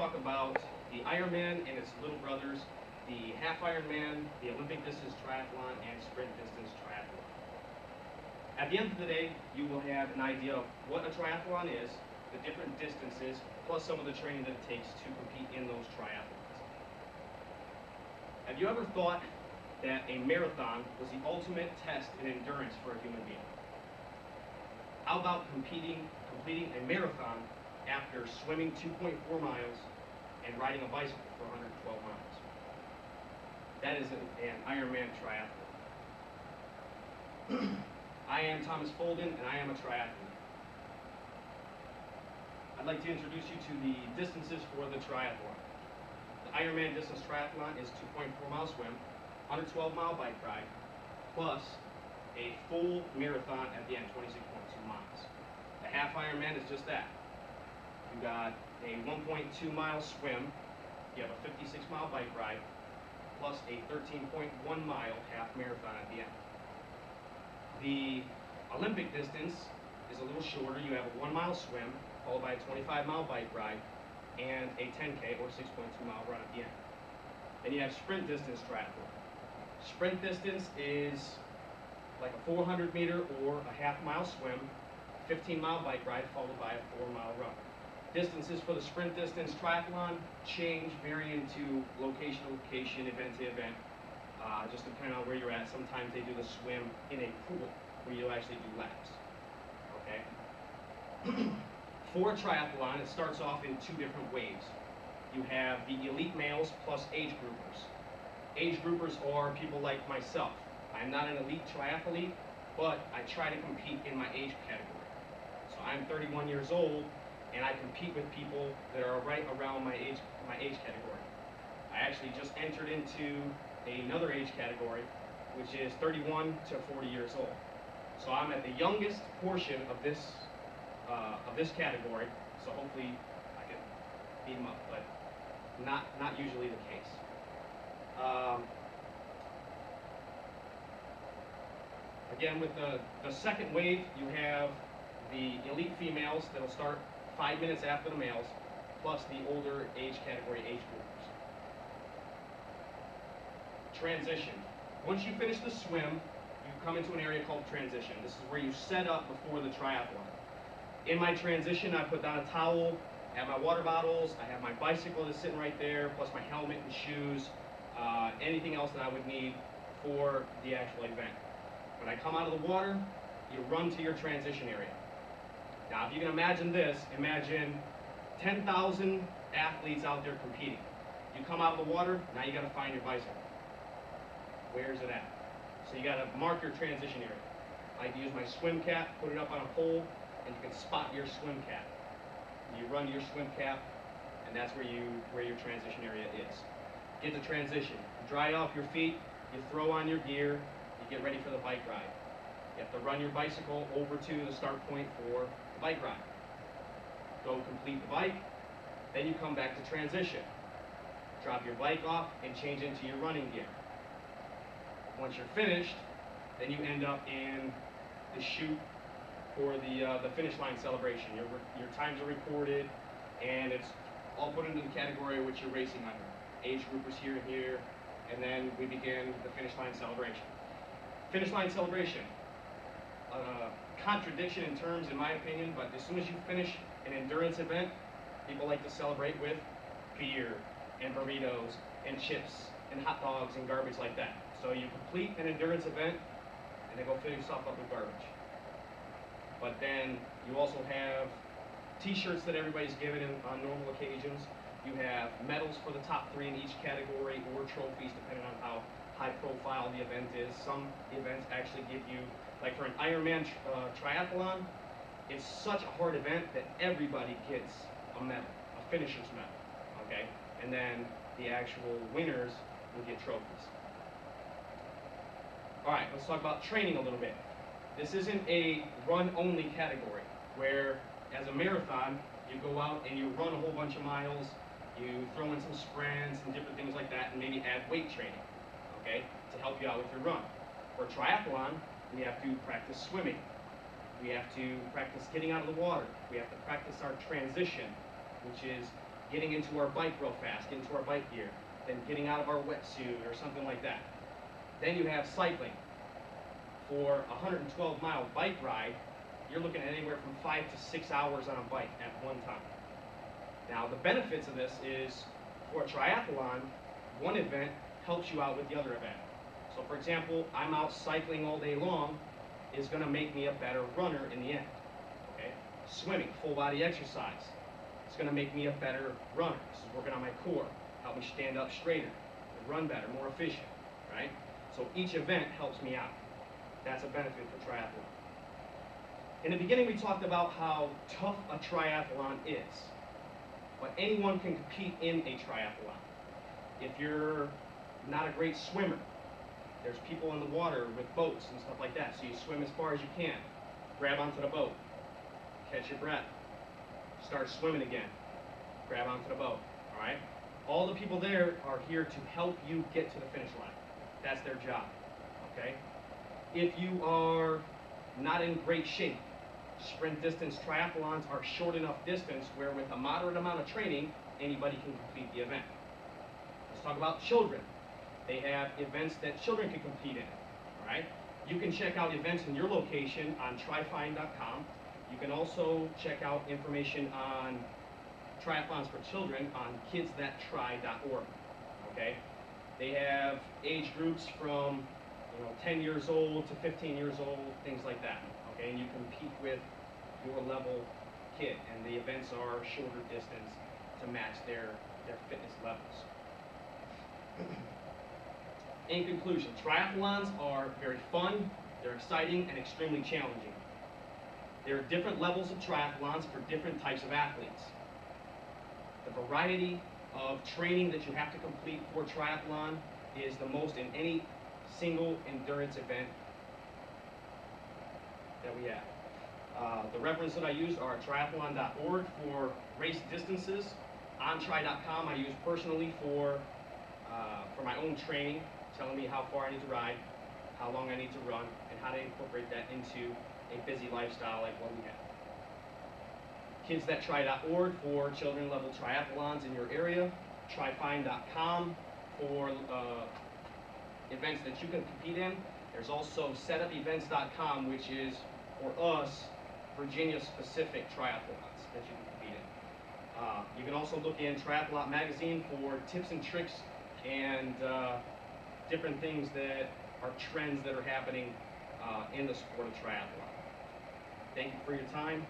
talk about the Ironman and its little brothers, the half Ironman, the Olympic distance triathlon, and sprint distance triathlon. At the end of the day, you will have an idea of what a triathlon is, the different distances, plus some of the training that it takes to compete in those triathlons. Have you ever thought that a marathon was the ultimate test in endurance for a human being? How about completing a marathon after swimming 2.4 miles and riding a bicycle for 112 miles? That is an Ironman triathlon. I am Thomas Folden, and I am a triathlete. I'd like to introduce you to the distances for the triathlon. The Ironman distance triathlon is 2.4 mile swim, 112 mile bike ride, plus a full marathon at the end, 26.2 miles. The half Ironman is just that. You got a 1.2 mile swim, you have a 56 mile bike ride, plus a 13.1 mile half marathon at the end. The Olympic distance is a little shorter. You have a 1 mile swim, followed by a 25 mile bike ride, and a 10K or 6.2 mile run at the end. Then you have sprint distance triathlon. Sprint distance is like a 400 meter or a half mile swim, 15 mile bike ride, followed by a 4 mile run. Distances for the sprint distance triathlon change, varying to location to location, event to event, just depending on where you're at. Sometimes they do the swim in a pool where you actually do laps. Okay. For a triathlon, it starts off in two different waves. You have the elite males plus age groupers. Age groupers are people like myself. I'm not an elite triathlete, but I try to compete in my age category. So I'm 31 years old, and I compete with people that are right around my age category. I actually just entered into another age category, which is 31 to 40 years old. So I'm at the youngest portion of this category. So hopefully I can beat them up, but not usually the case. Again, with the second wave, you have the elite females that'll start 5 minutes after the males, plus the older age category age groupers. Transition. Once you finish the swim, you come into an area called transition. This is where you set up before the triathlon. In my transition, I put down a towel, I have my water bottles, I have my bicycle that's sitting right there, plus my helmet and shoes, anything else that I would need for the actual event. When I come out of the water, you run to your transition area. Now, if you can imagine this, imagine 10,000 athletes out there competing. You come out of the water, now you got to find your bicycle. Where's it at? So you got to mark your transition area. I like to use my swim cap, put it up on a pole, and you can spot your swim cap. You run to your swim cap, and that's where your transition area is. Get to transition. Dry off your feet, you throw on your gear, you get ready for the bike ride. You have to run your bicycle over to the start point for the bike ride. Go complete the bike, then you come back to transition. Drop your bike off and change into your running gear. Once you're finished, then you end up in the chute for the finish line celebration. Your times are recorded, and it's all put into the category which you're racing under. Age groupers here and here, and then we begin the finish line celebration. Finish line celebration. Contradiction in terms, in my opinion, but as soon as you finish an endurance event, people like to celebrate with beer and burritos and chips and hot dogs and garbage like that. So you complete an endurance event, and then go fill yourself up with garbage. But then you also have t-shirts that everybody's given on normal occasions. You have medals for the top 3 in each category, or trophies depending on how high profile the event is. Some events actually give you, like for an Ironman triathlon, it's such a hard event that everybody gets a medal, a finisher's medal, okay? And then the actual winners will get trophies. All right, let's talk about training a little bit. This isn't a run-only category, where as a marathon, you go out and you run a whole bunch of miles, you throw in some sprints and different things like that, and maybe add weight training, okay, to help you out with your run. For triathlon, we have to practice swimming. We have to practice getting out of the water. We have to practice our transition, which is getting into our bike real fast, getting into our bike gear, then getting out of our wetsuit or something like that. Then you have cycling. For a 112-mile bike ride, you're looking at anywhere from 5 to 6 hours on a bike at one time. Now, the benefits of this is, for a triathlon, one event helps you out with the other event. So, for example, I'm out cycling all day long is going to make me a better runner in the end. Okay? Swimming, full body exercise, it's going to make me a better runner. This is working on my core, help me stand up straighter, run better, more efficient, right? So each event helps me out. That's a benefit for triathlon. In the beginning, we talked about how tough a triathlon is, but anyone can compete in a triathlon. If you're not a great swimmer, there's people in the water with boats and stuff like that, so you swim as far as you can. Grab onto the boat, catch your breath, start swimming again, grab onto the boat, all right? All the people there are here to help you get to the finish line. That's their job, okay? If you are not in great shape, sprint distance triathlons are short enough distance where with a moderate amount of training, anybody can complete the event. Let's talk about children. They have events that children can compete in, all right? You can check out events in your location on tryfind.com. You can also check out information on triathlons for children on kidsthattry.org, okay? They have age groups from 10 years old to 15 years old, things like that, okay? And you compete with your level kid, and the events are shorter distance to match their fitness levels. In conclusion, triathlons are very fun, they're exciting, and extremely challenging. There are different levels of triathlons for different types of athletes. The variety of training that you have to complete for triathlon is the most in any single endurance event that we have. The references that I use are triathlon.org for race distances. OnTry.com I use personally for my own training, telling me how far I need to ride, how long I need to run, and how to incorporate that into a busy lifestyle like what we have. Kidsthattry.org for children level triathlons in your area. Tryfind.com for events that you can compete in. There's also setupevents.com, which is, for us, Virginia-specific triathlons that you can compete in. You can also look in Triathlon Magazine for tips and tricks and different things that are trends that are happening in the sport of triathlon. Thank you for your time.